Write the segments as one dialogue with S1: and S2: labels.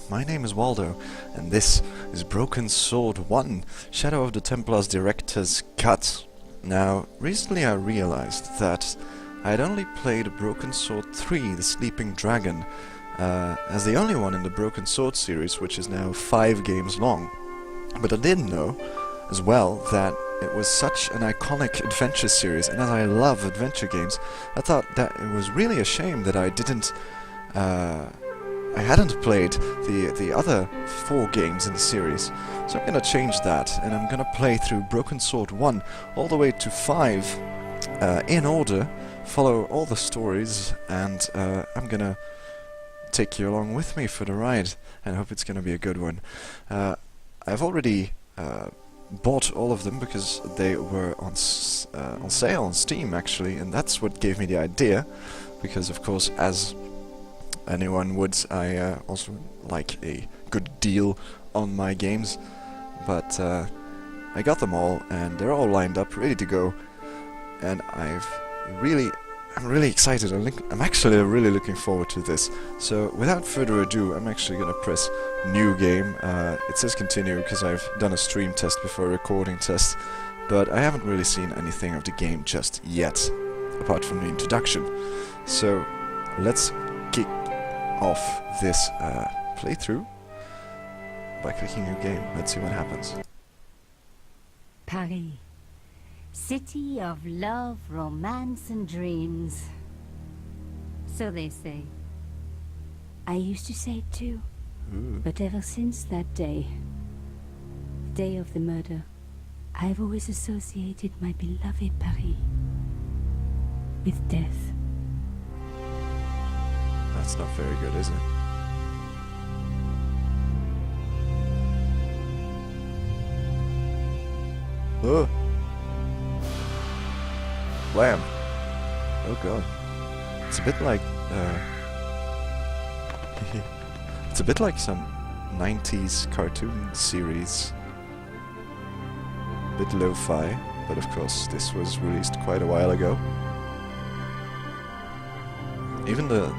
S1: my name is Waldo, and this is Broken Sword 1, Shadow of the Templars Director's Cut. Now, recently I realized that I had only played Broken Sword 3, The Sleeping Dragon, as the only one in the Broken Sword series, which is now 5 games long. But I didn't know, as well, that it was such an iconic adventure series, and as I love adventure games, I thought that it was really a shame that I hadn't played the other 4 games in the series. So I'm gonna change that, and I'm gonna play through Broken Sword 1 all the way to 5 in order, follow all the stories, and I'm gonna take you along with me for the ride, and I hope it's gonna be a good one. I've already bought all of them because they were on sale on Steam, actually, and that's what gave me the idea, because of course, as anyone would, I also like a good deal on my games. But I got them all, and they're all lined up, ready to go, and I'm really excited. I'm actually really looking forward to this. So without further ado, I'm actually gonna press new game. It says continue because I've done a stream test before a recording test, but I haven't really seen anything of the game just yet, apart from the introduction. So let's kick off this playthrough by clicking new game. Let's see what happens.
S2: Paris. City of love, romance, and dreams. So they say. I used to say it too.
S1: Ooh.
S2: But ever since that day of the murder, I've always associated my beloved Paris with death.
S1: That's not very good, is it? Oh! Wham! Oh god. It's a bit like, it's a bit like some 90s cartoon series. A bit lo-fi, but of course this was released quite a while ago. Even the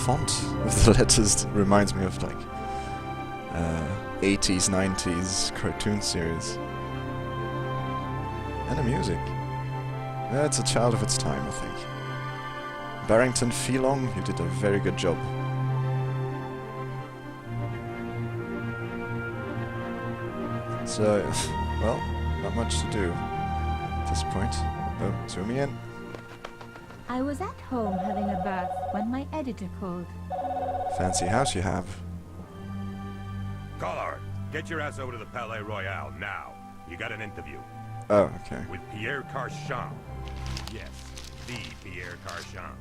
S1: font of the letters reminds me of like 80s, 90s cartoon series. And the music. Yeah, it's a child of its time, I think. Barrington Feelong, you did a very good job. So, well, not much to do at this point. Oh, zooming in.
S2: I was at home having a bath when my editor called.
S1: Fancy house you have.
S3: Collard, get your ass over to the Palais Royal now. You got an interview.
S1: Oh, okay.
S3: With Pierre Carchon. Yes, the Pierre Carchon.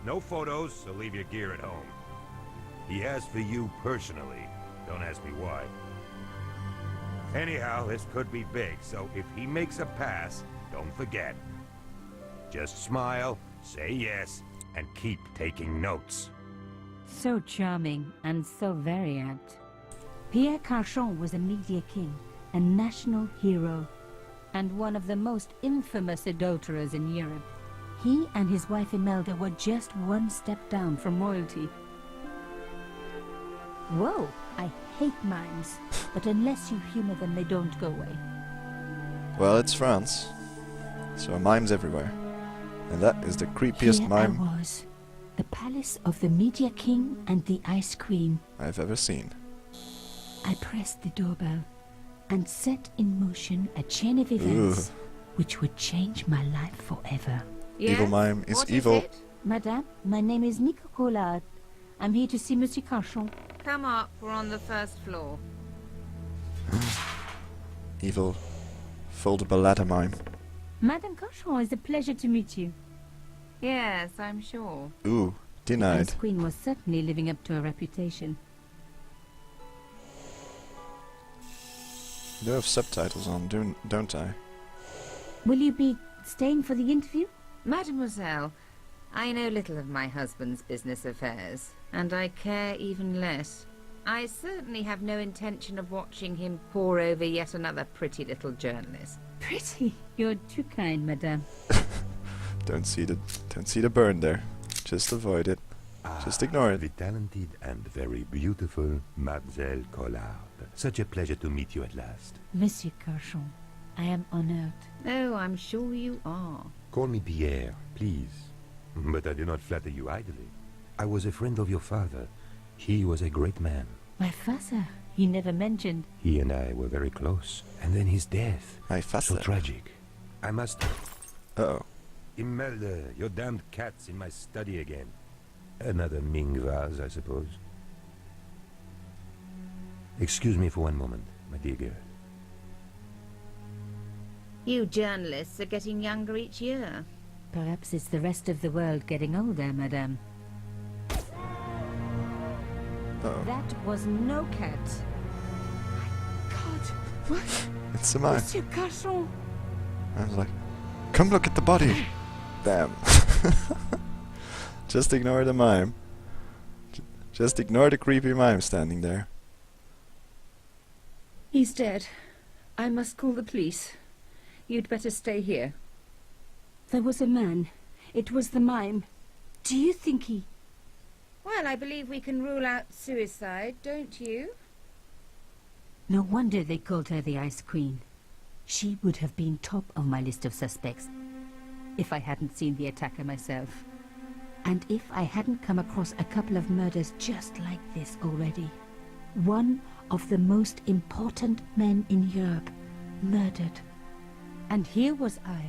S3: No photos, so leave your gear at home. He asked for you personally. Don't ask me why. Anyhow, this could be big, so if he makes a pass, don't forget. Just smile, say yes, and keep taking notes.
S2: So charming and so very apt. Pierre Carchon was a media king, a national hero, and one of the most infamous adulterers in Europe. He and his wife Imelda were just one step down from royalty. Whoa, I hate mimes, but unless you humor them, they don't go away.
S1: Well, it's France, so mimes everywhere. And that is the creepiest
S2: Here
S1: mime
S2: I was, the palace of the media king and the ice queen.
S1: I've ever seen.
S2: I pressed the doorbell and set in motion a chain of events which would change my life forever.
S1: Evil mime is
S4: What
S1: evil.
S4: Is it?
S2: Madame, my name is Nico Collard. I'm here to see Monsieur Carchon.
S4: Come up, we're on the first floor.
S1: Evil foldable ladder mime.
S2: Madame Carchon, it's a pleasure to meet you.
S4: Yes, I'm sure.
S1: Ooh,
S2: The
S1: denied.
S2: Ice Queen was certainly living up to her reputation.
S1: You have subtitles on, don't I?
S2: Will you be staying for the interview?
S4: Mademoiselle, I know little of my husband's business affairs, and I care even less. I certainly have no intention of watching him pore over yet another pretty little journalist.
S2: Pretty. You're too kind, madame.
S1: Don't see the burn there. Just avoid it. Just ignore it.
S3: The talented and very beautiful Mademoiselle Collard. Such a pleasure to meet you at last.
S2: Monsieur Carchon, I am honored.
S4: Oh, I'm sure you are.
S3: Call me Pierre, please. But I do not flatter you idly. I was a friend of your father. He was a great man.
S2: My father, he never mentioned.
S3: He and I were very close. And then his death.
S1: My
S3: So
S1: father.
S3: tragic. I must...
S1: Uh-oh.
S3: Imelda, your damned cat's in my study again. Another Ming vase, I suppose. Excuse me for one moment, my dear girl.
S4: You journalists are getting younger each year.
S2: Perhaps it's the rest of the world getting older, madame.
S1: Uh-oh.
S2: That was no cat. God, what?
S1: It's a mime.
S2: Monsieur Carchon.
S1: I was like, come look at the body. Damn. Just ignore the mime. Just ignore the creepy mime standing there.
S4: He's dead. I must call the police. You'd better stay here.
S2: There was a man. It was the mime. Do you think he...
S4: Well, I believe we can rule out suicide, don't you?
S2: No wonder they called her the Ice Queen. She would have been top of my list of suspects if I hadn't seen the attacker myself. And if I hadn't come across a couple of murders just like this already. One of the most important men in Europe murdered. And here was I,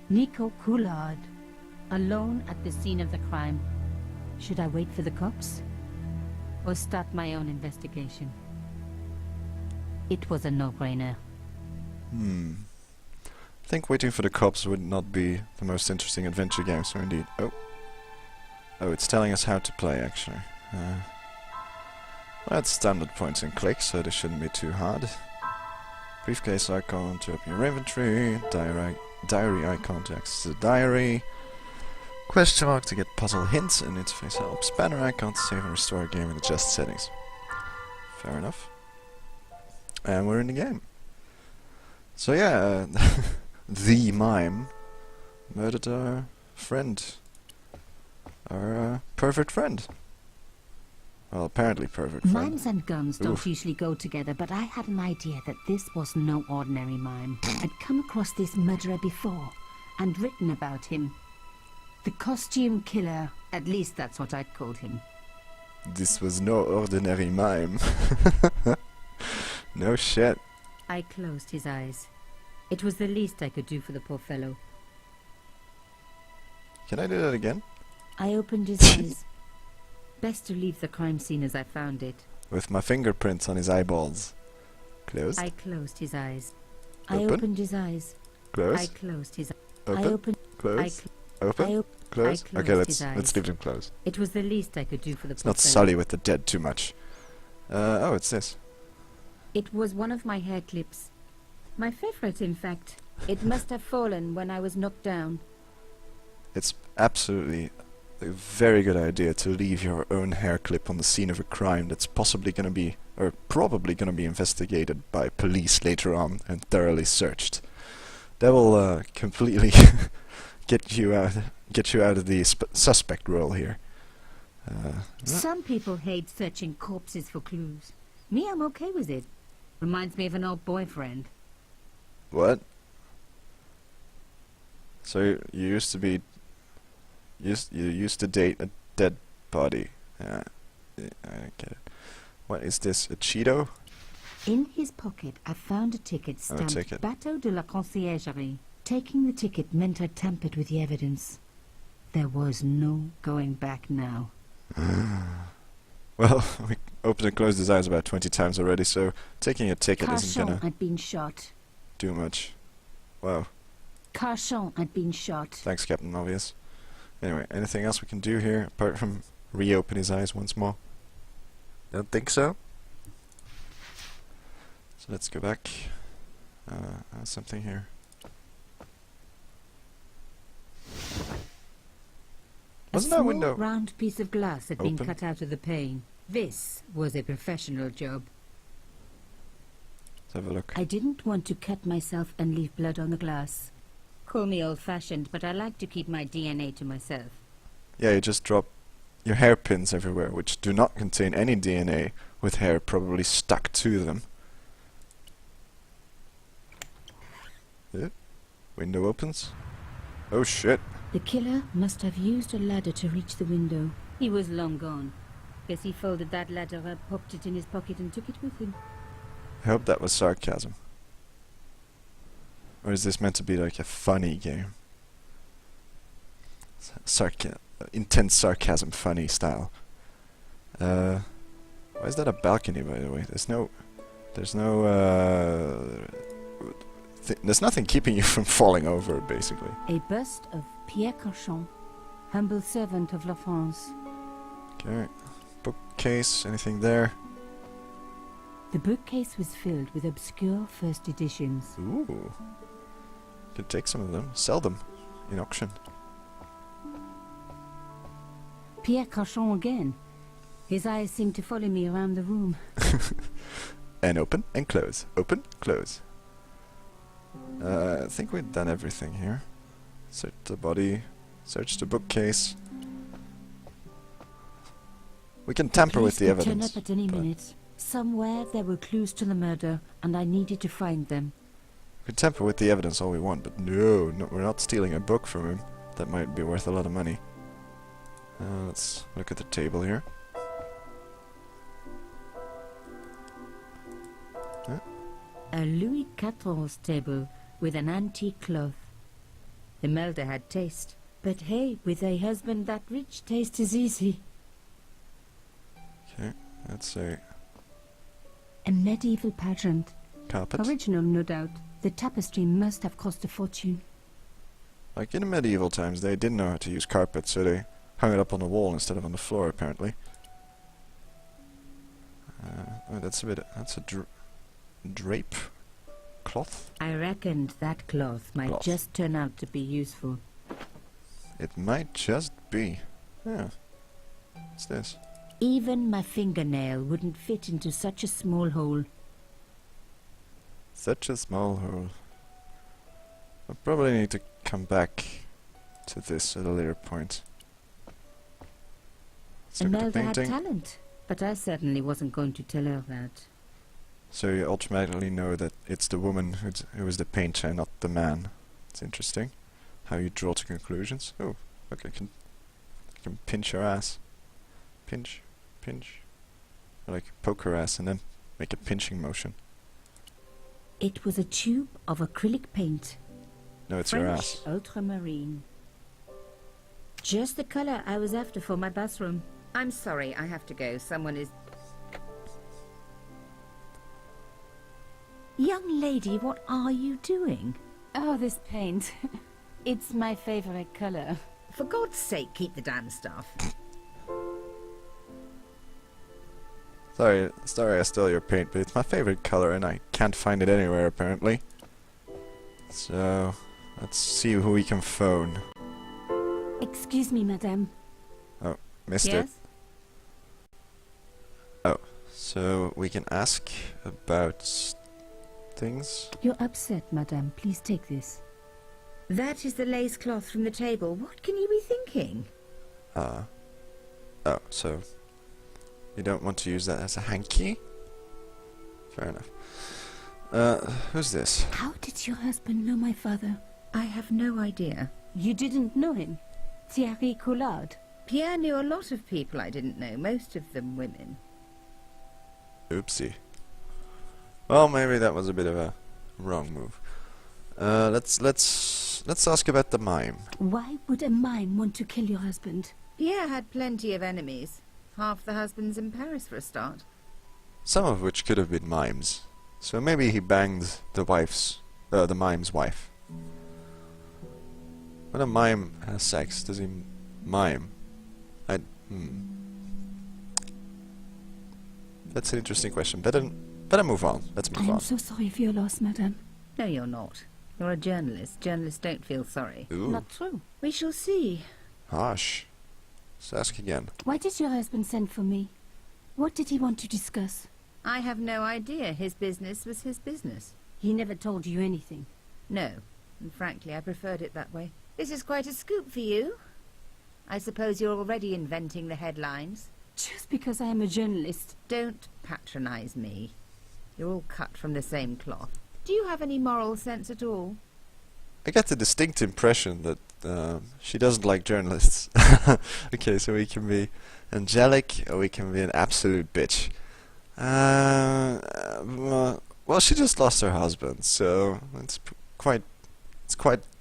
S2: Nico Coulard, alone at the scene of the crime. Should I wait for the cops? Or start my own investigation? It was a no-brainer.
S1: I think waiting for the cops would not be the most interesting adventure game, so indeed. Oh, it's telling us how to play, actually. Well, it's standard points and clicks, so this shouldn't be too hard. Briefcase icon to open your inventory, diary icon to access the diary, question mark to get puzzle hints, and interface helps, banner icon to save and restore a game and adjust settings. Fair enough. And we're in the game. So yeah, the mime murdered our friend. Our perfect friend. Well, apparently perfect friend.
S2: Mimes and guns don't
S1: Oof.
S2: usually go together, but I had an idea that this was no ordinary mime. I'd come across this murderer before, and written about him. The costume killer, at least that's what I'd called him.
S1: This was no ordinary mime. No shit.
S2: I closed his eyes. It was the least I could do for the poor fellow.
S1: Can I do that again?
S2: I opened his eyes. Best to leave the crime scene as I found it.
S1: With my fingerprints on his eyeballs. Closed.
S2: I closed his eyes. I
S1: Open.
S2: opened his eyes. I
S1: Closed.
S2: closed his eyes.
S1: Open.
S2: I opened.
S1: Closed.
S2: I
S1: Open. Closed.
S2: I
S1: Okay,
S2: closed
S1: let's
S2: his eyes.
S1: leave them closed.
S2: It was the least I could do for the
S1: Let's
S2: poor
S1: not
S2: fellow.
S1: sully with the dead too much. Oh, it's this.
S2: It was one of my hair clips. My favorite, in fact. It must have fallen when I was knocked down.
S1: It's absolutely a very good idea to leave your own hair clip on the scene of a crime that's possibly going to be, or probably going to be investigated by police later on and thoroughly searched. That will completely get you out of the suspect role here.
S2: Some people hate searching corpses for clues. Me, I'm okay with it. Reminds me of an old boyfriend.
S1: What? So you used to be, you used to date a dead body. Yeah, I don't get it. What is this? A Cheeto?
S2: In his pocket, I found a ticket
S1: Oh,
S2: stamped
S1: ticket.
S2: Bateau de la Conciergerie. Taking the ticket meant I tampered with the evidence. There was no going back now.
S1: Well, we opened and closed his eyes about 20 times already, so taking a ticket isn't
S2: Carchon
S1: gonna
S2: had been shot.
S1: do much. Wow.
S2: Carchon had been shot.
S1: Thanks, Captain Obvious. Anyway, anything else we can do here apart from reopen his eyes once more? Don't think so. So let's go back. Something here. Wasn't
S2: a
S1: that
S2: small
S1: window
S2: round piece of glass had been
S1: open?
S2: cut out of the pane. This was a professional job.
S1: Let's have a look.
S2: I didn't want to cut myself and leave blood on the glass. Call me old-fashioned, but I like to keep my DNA to myself.
S1: Yeah, you just drop your hairpins everywhere, which do not contain any DNA, with hair probably stuck to them. Window opens. Oh shit.
S2: The killer must have used a ladder to reach the window. He was long gone. Guess he folded that ladder up, popped it in his pocket and took it with him.
S1: I hope that was sarcasm. Or is this meant to be like a funny game? Intense sarcasm, funny style. Why is that a balcony, by the way? There's nothing keeping you from falling over, basically.
S2: A bust of Pierre Carchon, humble servant of La France.
S1: Okay. Bookcase, anything there?
S2: The bookcase was filled with obscure first editions.
S1: Ooh. Could take some of them, sell them in auction.
S2: Pierre Carchon again. His eyes seemed to follow me around the room.
S1: And open and close. Open, close. I think we've done everything here. Search the body. Search the bookcase. We can tamper with the evidence.
S2: Turn up at any minute. Somewhere there were clues to the murder, and I needed to find them.
S1: We can tamper with the evidence all we want, but no, we're not stealing a book from him. That might be worth a lot of money. Let's look at the table here.
S2: A Louis XIV table with an antique cloth. Imelda had taste, but hey, with a husband that rich, taste is easy.
S1: Okay, that's a
S2: A medieval pageant.
S1: carpet.
S2: Original, no doubt. The tapestry must have cost a fortune.
S1: Like in the medieval times, they didn't know how to use carpet, so they hung it up on the wall instead of on the floor, apparently. Oh, that's a drape cloth.
S2: I reckoned that cloth might just turn out to be useful.
S1: It might just be. Yeah. What's this?
S2: Even my fingernail wouldn't fit into such a small hole.
S1: Such a small hole. I'll probably need to come back to this at a later point. Let's look at the
S2: Imelda had
S1: painting.
S2: talent, but I certainly wasn't going to tell her that.
S1: So you automatically know that it's the woman who is the painter, not the man. It's interesting how you draw to conclusions. Oh, look, I can pinch her ass. Pinch. Or like poke her ass and then make a pinching motion.
S2: It was a tube of acrylic paint.
S1: No, it's
S2: French
S1: your ass.
S2: ultramarine. Just the color I was after for my bathroom.
S4: I'm sorry, I have to go. Someone is...
S2: Young lady, what are you doing? Oh, this paint. It's my favorite color.
S4: For God's sake, keep the damn stuff.
S1: Sorry I stole your paint, but it's my favorite color and I can't find it anywhere apparently. So, let's see who we can phone.
S2: Excuse me, madame.
S1: Oh, missed it.
S4: Yes?
S1: Oh, so we can ask about things.
S2: You're upset, madame. Please take this.
S4: That is the lace cloth from the table. What can you be thinking?
S1: Oh, so you don't want to use that as a hanky? Fair enough. Who's this?
S2: How did your husband know my father?
S4: I have no idea.
S2: You didn't know him? Thierry Collard?
S4: Pierre knew a lot of people I didn't know, most of them women.
S1: Oopsie. Well, maybe that was a bit of a wrong move. Let's ask about the mime.
S2: Why would a mime want to kill your husband?
S4: Pierre had plenty of enemies. Half the husbands in Paris for a start.
S1: Some of which could have been mimes. So maybe he banged the mime's wife. When a mime has sex, does he mime? That's an interesting question. Better move on. Let's move
S2: I
S1: on.
S2: am so sorry for your loss, madame.
S4: No, you're not. You're a journalist. Journalists don't feel sorry.
S1: Ooh,
S2: Not true.
S4: We shall see.
S1: harsh. Let's ask again.
S2: Why did your husband send for me? What did he want to discuss?
S4: I have no idea. His business was his business.
S2: He never told you anything.
S4: No. And frankly, I preferred it that way. This is quite a scoop for you. I suppose you're already inventing the headlines.
S2: Just because I am a journalist.
S4: Don't patronize me. You're all cut from the same cloth. Do you have any moral sense at all?
S1: I get the distinct impression that she doesn't like journalists. Okay, so we can be angelic or we can be an absolute bitch. Well, she just lost her husband, so it's quite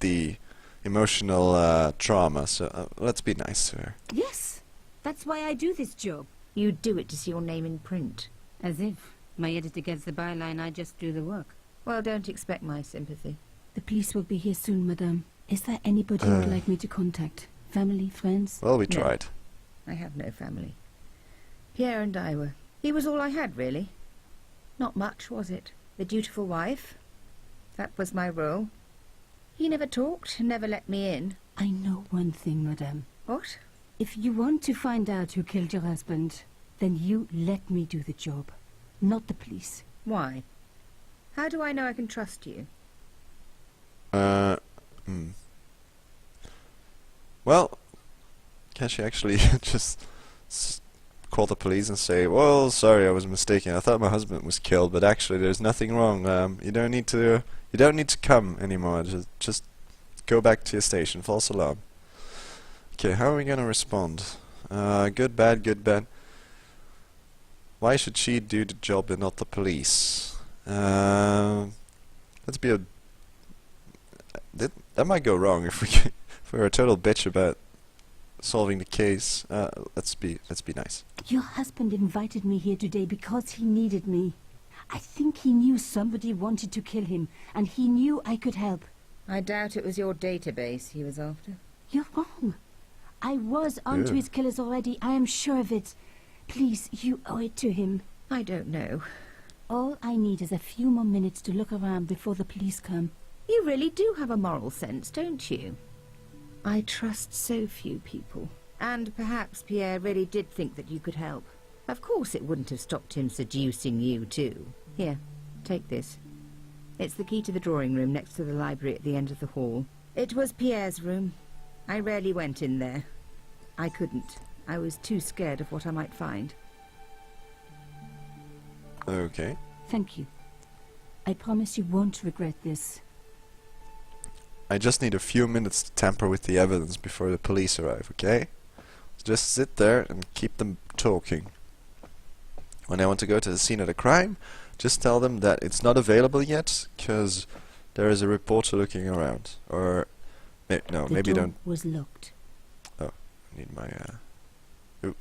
S1: the emotional trauma. So let's be nice to her.
S2: Yes, that's why I do this job.
S4: You do it to see your name in print.
S2: As if my editor gets the byline, I just do the work.
S4: Well, don't expect my sympathy.
S2: The police will be here soon, madame. Is there anybody you would like me to contact? Family, friends?
S1: Well, we
S4: No.
S1: tried.
S4: I have no family. Pierre and I were. He was all I had, really. Not much, was it? The dutiful wife. That was my role. He never talked, never let me in.
S2: I know one thing, madame.
S4: What?
S2: If you want to find out who killed your husband, then you let me do the job, not the police.
S4: Why? How do I know I can trust you?
S1: Well, can she actually just call the police and say, "Well, sorry, I was mistaken. I thought my husband was killed, but actually, there's nothing wrong. You don't need to come anymore. Just go back to your station. False alarm." Okay, how are we gonna respond? Good, bad, good, bad. Why should she do the job and not the police? Let's be a. That might go wrong if we're a total bitch about solving the case. Let's be nice.
S2: Your husband invited me here today because he needed me. I think he knew somebody wanted to kill him, and he knew I could help.
S4: I doubt it was your database he was after.
S2: You're wrong. I was onto
S1: Yeah.
S2: his killers already. I am sure of it. Please, you owe it to him.
S4: I don't know.
S2: All I need is a few more minutes to look around before the police come.
S4: You really do have a moral sense, don't you? I trust so few people. And perhaps Pierre really did think that you could help. Of course it wouldn't have stopped him seducing you too. Here, take this. It's the key to the drawing room next to the library at the end of the hall. It was Pierre's room. I rarely went in there. I couldn't. I was too scared of what I might find.
S1: Okay.
S2: Thank you. I promise you won't regret this.
S1: I just need a few minutes to tamper with the evidence before the police arrive, okay? Just sit there and keep them talking. When I want to go to the scene of the crime, just tell them that it's not available yet, because there is a reporter looking around. Or, no,
S2: The
S1: maybe
S2: door
S1: don't
S2: was locked.
S1: need my, to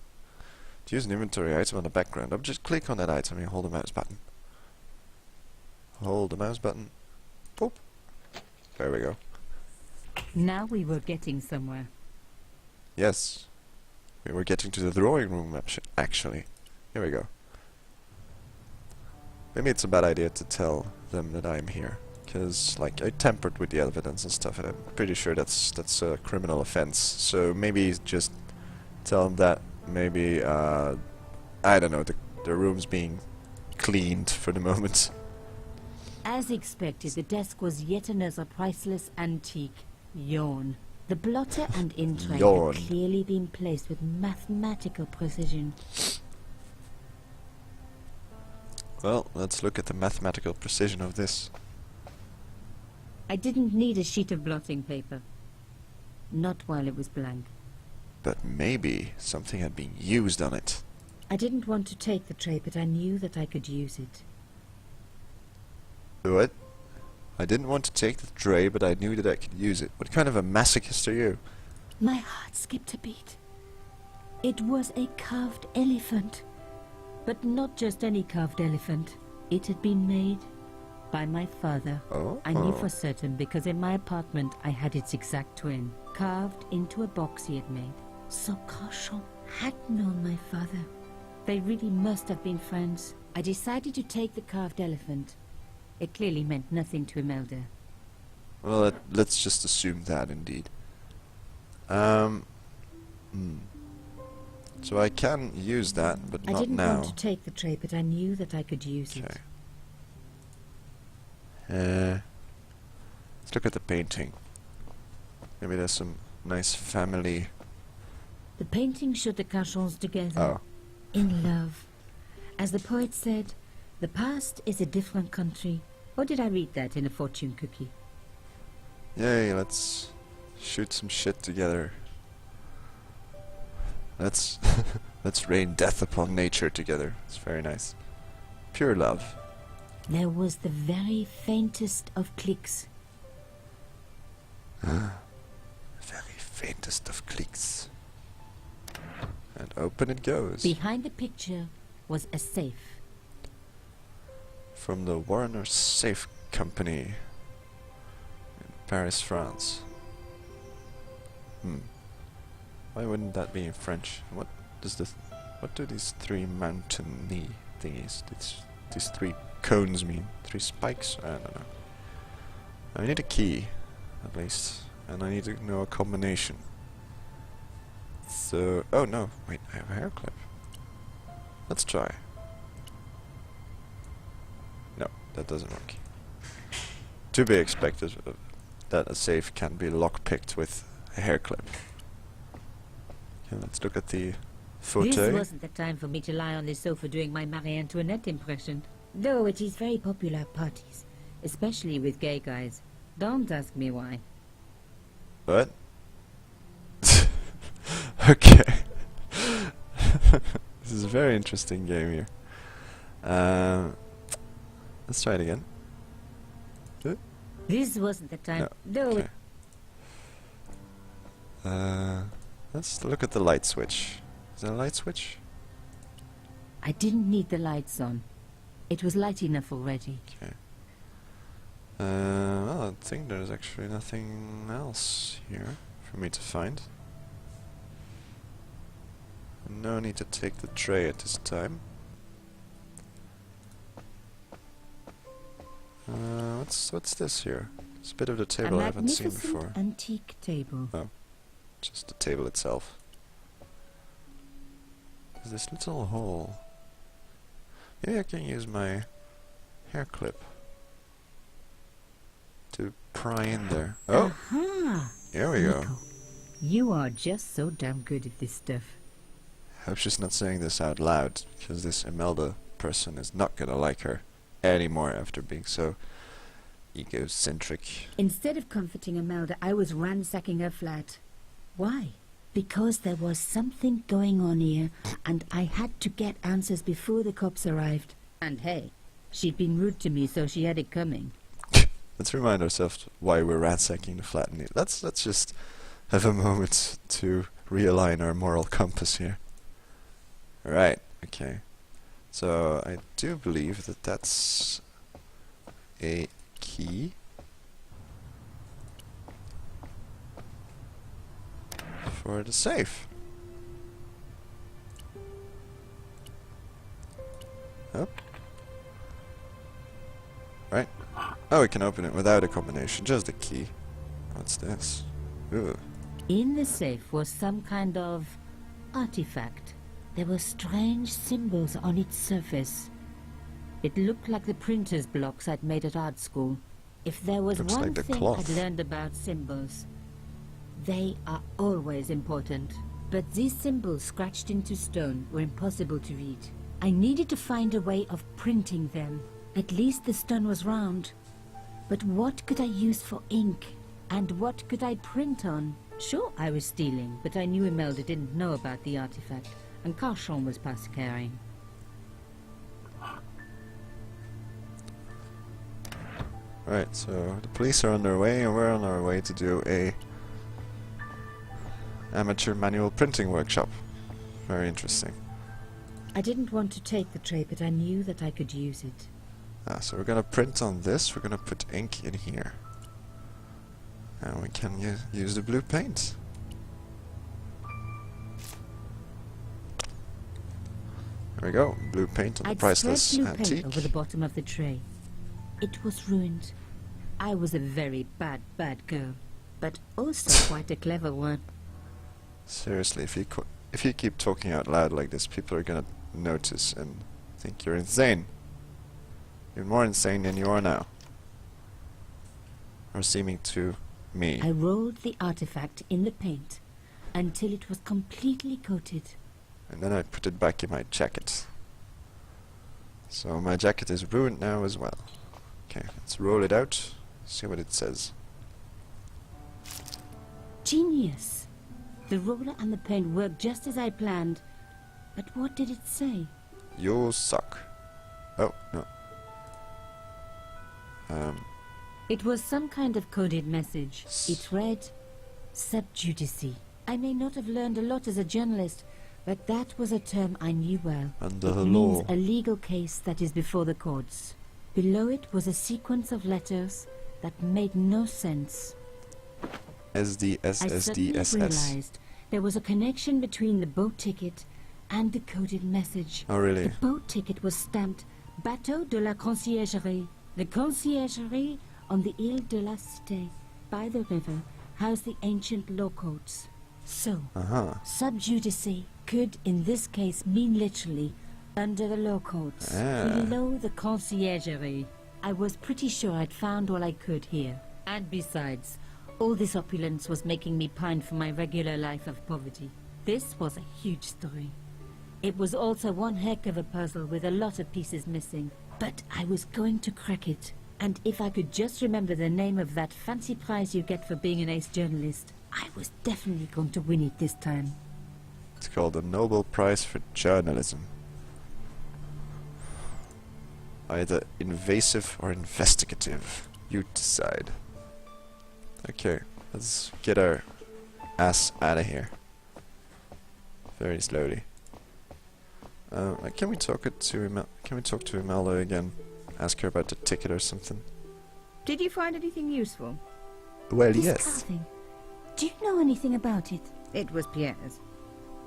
S1: use an inventory item on the background. I'll just click on that item and hold the mouse button. Hold the mouse button. Boop. There we go.
S2: Now we were getting somewhere.
S1: Yes. We were getting to the drawing room, actually. Here we go. Maybe it's a bad idea to tell them that I'm here. Because, like, I tampered with the evidence and stuff, and I'm pretty sure that's a criminal offense. So maybe just tell them that maybe, I don't know, the room's being cleaned for the moment.
S2: As expected, the desk was yet another priceless antique. Yawn. The blotter and ink line
S1: Yawn.
S2: had clearly been placed with mathematical precision.
S1: Well, let's look at the mathematical precision of this.
S2: I didn't need a sheet of blotting paper. Not while it was blank.
S1: But maybe something had been used on it.
S2: I didn't want to take the tray, but I knew that I could use it.
S1: What? I didn't want to take the tray, but I knew that I could use it. What kind of a masochist are you?
S2: My heart skipped a beat. It was a carved elephant. But not just any carved elephant. It had been made by my father.
S1: Oh.
S2: I knew for certain because in my apartment I had its exact twin, carved into a box he had made. So Cochon had known my father. They really must have been friends. I decided to take the carved elephant. It clearly meant nothing to Imelda.
S1: Well, let's just assume that, indeed. So I can use that, but
S2: I
S1: not
S2: didn't
S1: now.
S2: want to take the tray, but I knew that I could use
S1: Okay.
S2: it.
S1: Let's look at the painting. Maybe there's some nice family
S2: The painting showed the Cachons together,
S1: Oh.
S2: in love. As the poet said, the past is a different country. Or did I read that in a fortune cookie?
S1: Yay, let's shoot some shit together. Let's let's rain death upon nature together. It's very nice. Pure love.
S2: There was the very faintest of clicks.
S1: Very faintest of clicks. And open it goes.
S2: Behind the picture was a safe.
S1: From the Warner Safe Company in Paris, France. Why wouldn't that be in French? What do these three mountainy thingies, these three cones mean? Three spikes? I don't know. I need a key, at least, and I need to know a combination. So, oh no, wait, I have a hair clip. Let's try. No, that doesn't work. To be expected that a safe can be lockpicked with a hair clip. Okay, let's look at the
S2: This
S1: fauteuil.
S2: wasn't the time for me to lie on the sofa doing my Marie Antoinette impression. Though it is very popular at parties, especially with gay guys. Don't ask me why.
S1: What? Okay. This is a very interesting game here. Let's try it again.
S2: This wasn't the time.
S1: No,
S2: Though
S1: okay. Let's look at the light switch. Is there a light switch?
S2: I didn't need the lights on. It was light enough already.
S1: Okay. Well, I think there's actually nothing else here for me to find. No need to take the tray at this time. What's this here? It's a bit of the table I haven't seen before.
S2: Antique table.
S1: Oh, just the table itself. There's this little hole. Maybe I can use my hair clip to pry in there. Oh,
S2: Aha!
S1: here we go.
S2: Nico, you are just so damn good at this stuff.
S1: I hope she's not saying this out loud, because this Imelda person is not gonna like her anymore after being so egocentric.
S2: Instead of comforting Imelda, I was ransacking her flat. Why? Because there was something going on here, and I had to get answers before the cops arrived. And hey, she'd been rude to me, so she had it coming.
S1: Let's remind ourselves why we're ransacking the flat. Let's just have a moment to realign our moral compass here. Right, okay. So I do believe that that's a key for the safe. Oh. Right. Oh, we can open it without a combination, just a key. What's this? Ooh.
S2: In the safe was some kind of artifact. There were strange symbols on its surface. It looked like the printer's blocks I'd made at art school. If there was
S1: Looks
S2: one
S1: like the
S2: thing
S1: cloth.
S2: I'd learned about symbols, they are always important. But these symbols scratched into stone were impossible to read. I needed to find a way of printing them. At least the stone was round. But what could I use for ink? And what could I print on? Sure, I was stealing, but I knew Imelda didn't know about the artifact, and Carchon was past caring.
S1: Right, so the police are on their way, and we're on our way to do a amateur manual printing workshop. Very interesting.
S2: I didn't want to take the tray, but I knew that I could use it.
S1: So we're gonna print on this, we're gonna put ink in here. And we can use the blue paint. There we go, blue paint on the
S2: I'd
S1: priceless
S2: spread blue
S1: antique.
S2: paint over the bottom of the tray. It was ruined. I was a very bad girl, but also quite a clever one.
S1: Seriously, if you keep talking out loud like this, people are gonna notice and think you're insane. You're more insane than you are now. Or seeming to me.
S2: I rolled the artifact in the paint, until it was completely coated.
S1: And then I put it back in my jacket. So my jacket is ruined now as well. Okay, let's roll it out, see what it says.
S2: Genius! The roller and the paint worked just as I planned. But what did it say?
S1: You suck. Oh, no.
S2: It was some kind of coded message. It read, sub judice. I may not have learned a lot as a journalist, but that was a term I knew well.
S1: Under
S2: It
S1: the
S2: means
S1: law.
S2: a legal case that is before the courts. Below it was a sequence of letters that made no sense.
S1: SDS,
S2: I suddenly
S1: SDS.
S2: realized there was a connection between the boat ticket and the coded message.
S1: Oh, really?
S2: The boat ticket was stamped Bateau de la Conciergerie. The Conciergerie on the Ile de la Cité, by the river, housed the ancient law courts. So, sub judice could in this case mean literally under the law courts, below the Conciergerie. I was pretty sure I'd found all I could here. And besides, all this opulence was making me pine for my regular life of poverty. This was a huge story. It was also one heck of a puzzle with a lot of pieces missing. But I was going to crack it. And if I could just remember the name of that fancy prize you get for being an ace journalist, I was definitely going to win it this time.
S1: It's called the Nobel Prize for Journalism. Either invasive or investigative. You decide. Okay, let's get our ass out of here. Very slowly. Can we talk to Imelda again? Ask her about the ticket or something.
S4: Did you find anything useful?
S1: Well,
S2: This
S1: yes.
S2: carving. Do you know anything about it?
S4: It was Pierre's.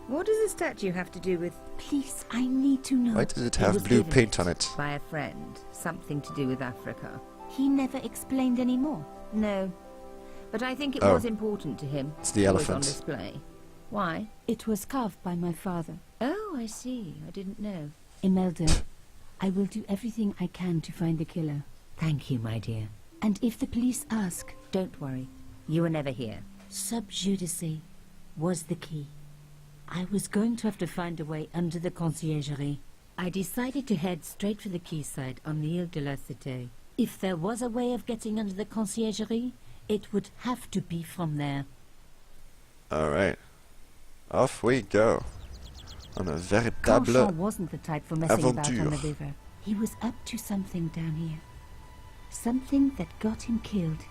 S4: What does the statue have to do with...
S2: Please, I need to know.
S1: Why does it
S2: It
S1: have
S2: was
S1: blue
S2: given
S1: paint on it?
S4: by a friend? Something to do with Africa?
S2: He never explained any more.
S4: No. But I think it
S1: Oh.
S4: was important to him.
S1: It's the
S4: It was
S1: elephant.
S4: on display. Why?
S2: It was carved by my father.
S4: Oh, I see. I didn't know.
S2: Imelda, I will do everything I can to find the killer.
S4: Thank you, my dear.
S2: And if the police ask,
S4: Don't worry. You were never here.
S2: sub judice was the key. I was going to have to find a way under the Conciergerie. I decided to head straight for the quayside on the Ile de la Cité. If there was a way of getting under the Conciergerie, it would have to be from there.
S1: Alright. Off we go. On a véritable...
S2: Carchon wasn't the type for messing about on the
S1: aventure.
S2: river. He was up to something down here. Something that got him killed